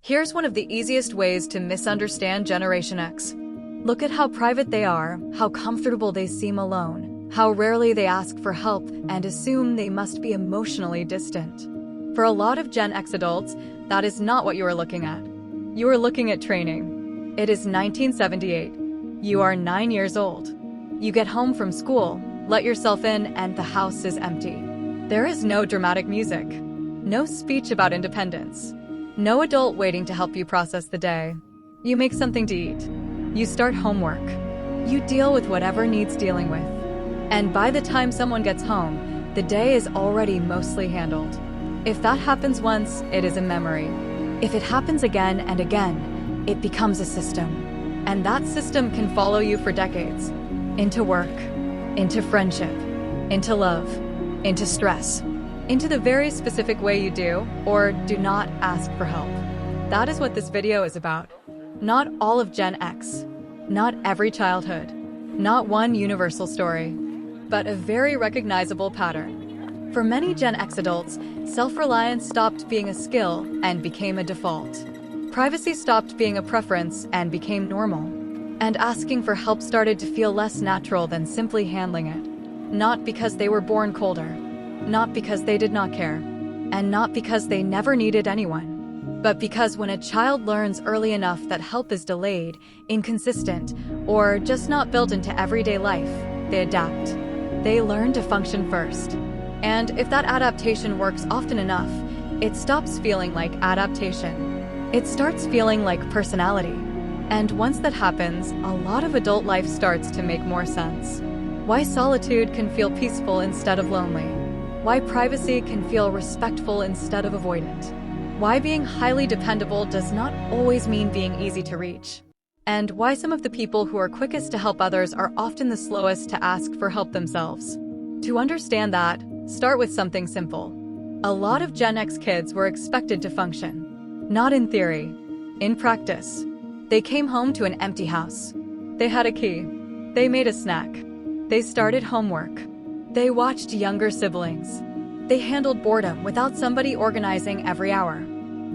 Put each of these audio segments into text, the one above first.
Here's one of the easiest ways to misunderstand Generation X. Look at how private they are, how comfortable they seem alone, how rarely they ask for help and assume they must be emotionally distant. For a lot of Gen X adults, that is not what you are looking at. You are looking at training. It is 1978. You are 9 years old. You get home from school, let yourself in, and the house is empty. There is no dramatic music, no speech about independence, no adult waiting to help you process the day. You make something to eat. You start homework. You deal with whatever needs dealing with. And by the time someone gets home, the day is already mostly handled. If that happens once, it is a memory. If it happens again and again, it becomes a system. And that system can follow you for decades. Into work, into friendship, into love, into stress, into the very specific way you do or do not ask for help. That is what this video is about. Not all of Gen X, not every childhood, not one universal story, but a very recognizable pattern. For many Gen X adults, self-reliance stopped being a skill and became a default. Privacy stopped being a preference and became normal. And asking for help started to feel less natural than simply handling it. Not because they were born colder, not because they did not care, and not because they never needed anyone, but because when a child learns early enough that help is delayed, inconsistent, or just not built into everyday life, they adapt. They learn to function first. And if that adaptation works often enough, it stops feeling like adaptation. It starts feeling like personality. And once that happens, a lot of adult life starts to make more sense. Why solitude can feel peaceful instead of lonely. Why privacy can feel respectful instead of avoidant. Why being highly dependable does not always mean being easy to reach. And why some of the people who are quickest to help others are often the slowest to ask for help themselves. To understand that, start with something simple. A lot of Gen X kids were expected to function. Not in theory, in practice. They came home to an empty house. They had a key. They made a snack. They started homework. They watched younger siblings. They handled boredom without somebody organizing every hour.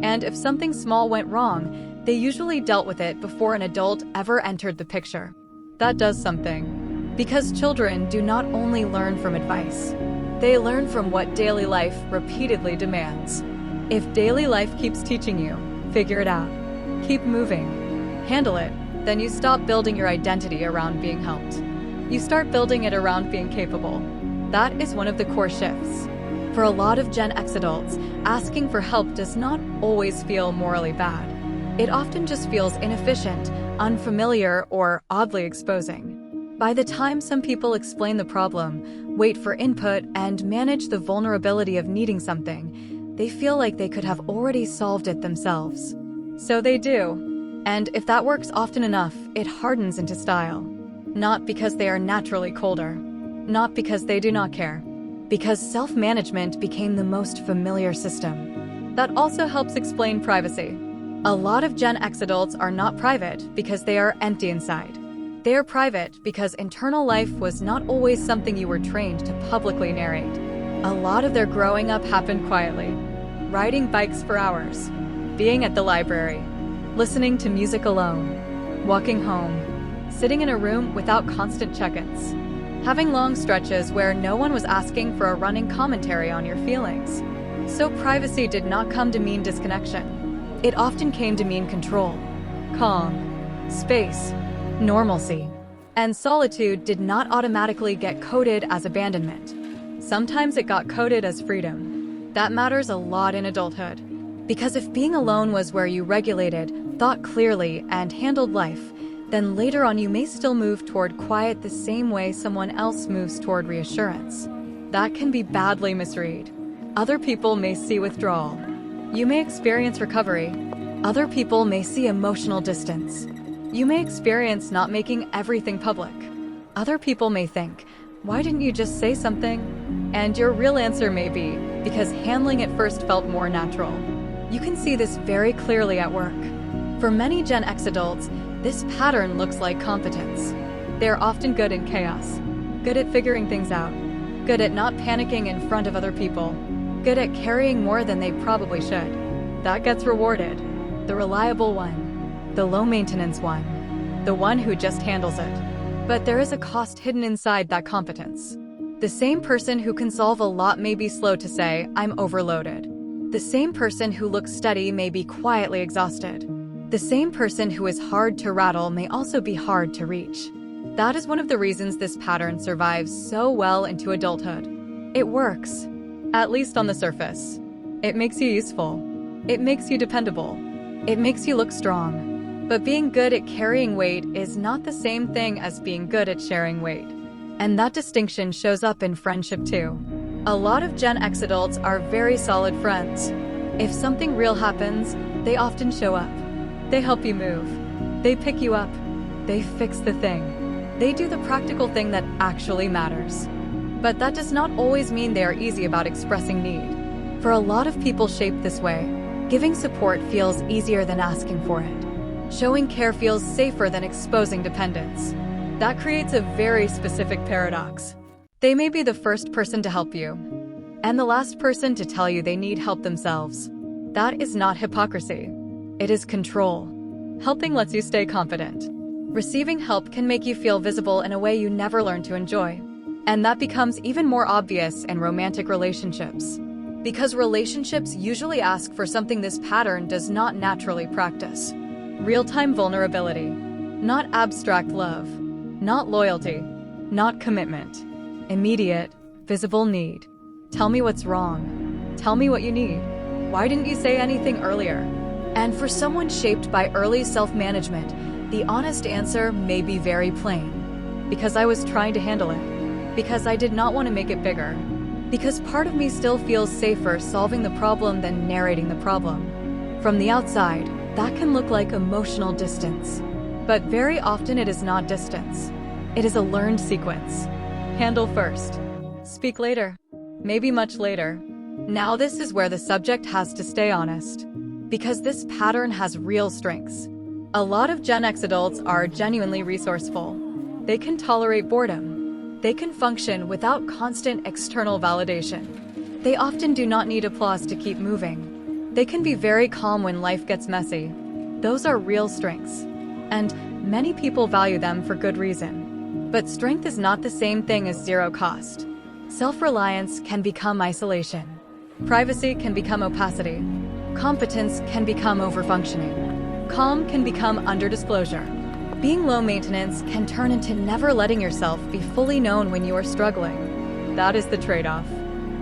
And if something small went wrong, they usually dealt with it before an adult ever entered the picture. That does something. Because children do not only learn from advice, they learn from what daily life repeatedly demands. If daily life keeps teaching you, figure it out. Keep moving. Handle it, then you stop building your identity around being helped. You start building it around being capable. That is one of the core shifts. For a lot of Gen X adults, asking for help does not always feel morally bad. It often just feels inefficient, unfamiliar, or oddly exposing. By the time some people explain the problem, wait for input, and manage the vulnerability of needing something, they feel like they could have already solved it themselves. So they do. And if that works often enough, it hardens into style. Not because they are naturally colder. Not because they do not care. Because self-management became the most familiar system. That also helps explain privacy. A lot of Gen X adults are not private because they are empty inside. They are private because internal life was not always something you were trained to publicly narrate. A lot of their growing up happened quietly. Riding bikes for hours. Being at the library. Listening to music alone. Walking home. Sitting in a room without constant check-ins. Having long stretches where no one was asking for a running commentary on your feelings. So privacy did not come to mean disconnection. It often came to mean control, calm, space, normalcy. And solitude did not automatically get coded as abandonment. Sometimes it got coded as freedom. That matters a lot in adulthood. Because if being alone was where you regulated, thought clearly, and handled life, then later on you may still move toward quiet the same way someone else moves toward reassurance. That can be badly misread. Other people may see withdrawal. You may experience recovery. Other people may see emotional distance. You may experience not making everything public. Other people may think, why didn't you just say something? And your real answer may be, because handling it first felt more natural. You can see this very clearly at work. For many Gen X adults, this pattern looks like competence. They are often good in chaos, good at figuring things out, good at not panicking in front of other people, good at carrying more than they probably should. That gets rewarded. the reliable one, the low-maintenance one, the one who just handles it. But there is a cost hidden inside that competence. The same person who can solve a lot may be slow to say, "I'm overloaded." The same person who looks steady may be quietly exhausted. The same person who is hard to rattle may also be hard to reach. That is one of the reasons this pattern survives so well into adulthood. It works, at least on the surface. It makes you useful. It makes you dependable. It makes you look strong. But being good at carrying weight is not the same thing as being good at sharing weight. And that distinction shows up in friendship too. A lot of Gen X adults are very solid friends. If something real happens, they often show up. They help you move. They pick you up. They fix the thing. They do the practical thing that actually matters. But that does not always mean they are easy about expressing need. For a lot of people shaped this way, giving support feels easier than asking for it. Showing care feels safer than exposing dependence. That creates a very specific paradox. They may be the first person to help you, and the last person to tell you they need help themselves. That is not hypocrisy. It is control. Helping lets you stay confident. Receiving help can make you feel visible in a way you never learned to enjoy. And that becomes even more obvious in romantic relationships. Because relationships usually ask for something this pattern does not naturally practice. Real-time vulnerability. Not abstract love. Not loyalty. Not commitment. Immediate, visible need. Tell me what's wrong. Tell me what you need. Why didn't you say anything earlier? And for someone shaped by early self-management, the honest answer may be very plain. Because I was trying to handle it. Because I did not want to make it bigger. Because part of me still feels safer solving the problem than narrating the problem. From the outside, that can look like emotional distance. But very often it is not distance. It is a learned sequence. Handle first. Speak later. Maybe much later. Now this is where the subject has to stay honest. Because this pattern has real strengths. A lot of Gen X adults are genuinely resourceful. They can tolerate boredom. They can function without constant external validation. They often do not need applause to keep moving. They can be very calm when life gets messy. Those are real strengths. And many people value them for good reason. But strength is not the same thing as zero cost. Self-reliance can become isolation. Privacy can become opacity. Competence can become overfunctioning. Calm can become underdisclosure. Being low maintenance can turn into never letting yourself be fully known when you are struggling. That is the trade-off.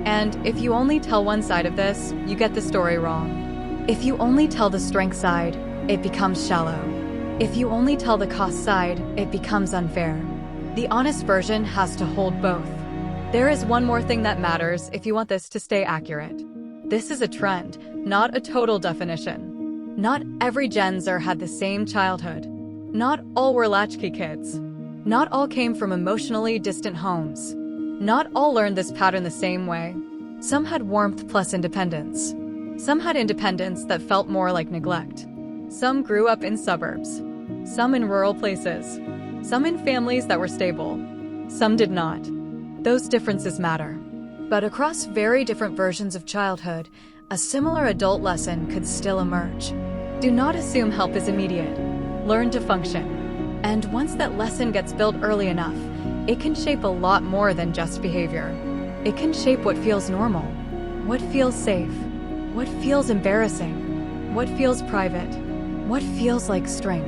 And if you only tell one side of this, you get the story wrong. If you only tell the strength side, it becomes shallow. If you only tell the cost side, it becomes unfair. The honest version has to hold both. There is one more thing that matters if you want this to stay accurate. This is a trend, not a total definition. Not every Gen Xer had the same childhood. Not all were latchkey kids. Not all came from emotionally distant homes. Not all learned this pattern the same way. Some had warmth plus independence. Some had independence that felt more like neglect. Some grew up in suburbs. Some in rural places. Some in families that were stable. Some did not. Those differences matter. But across very different versions of childhood, a similar adult lesson could still emerge. Do not assume help is immediate. Learn to function. And once that lesson gets built early enough, it can shape a lot more than just behavior. It can shape what feels normal, what feels safe, what feels embarrassing, what feels private, what feels like strength,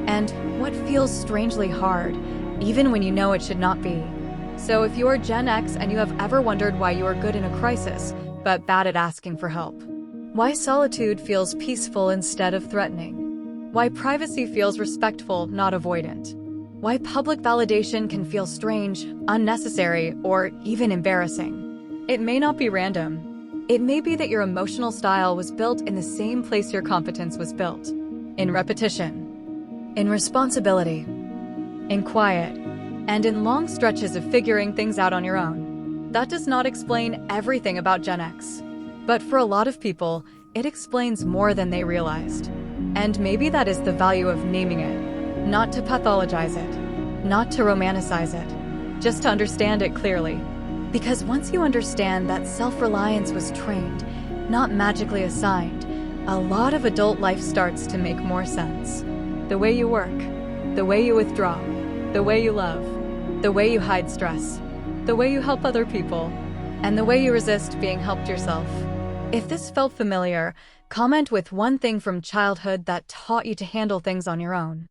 and what feels strangely hard, even when you know it should not be. So if you are Gen X and you have ever wondered why you are good in a crisis, but bad at asking for help, why solitude feels peaceful instead of threatening, why privacy feels respectful, not avoidant, why public validation can feel strange, unnecessary, or even embarrassing, it may not be random. It may be that your emotional style was built in the same place your competence was built, in repetition, in responsibility, in quiet, and in long stretches of figuring things out on your own. That does not explain everything about Gen X. But for a lot of people, it explains more than they realized. And maybe that is the value of naming it. Not to pathologize it. Not to romanticize it. Just to understand it clearly. Because once you understand that self-reliance was trained, not magically assigned, a lot of adult life starts to make more sense. The way you work, the way you withdraw, the way you love, the way you hide stress, the way you help other people, and the way you resist being helped yourself. If this felt familiar, comment with one thing from childhood that taught you to handle things on your own.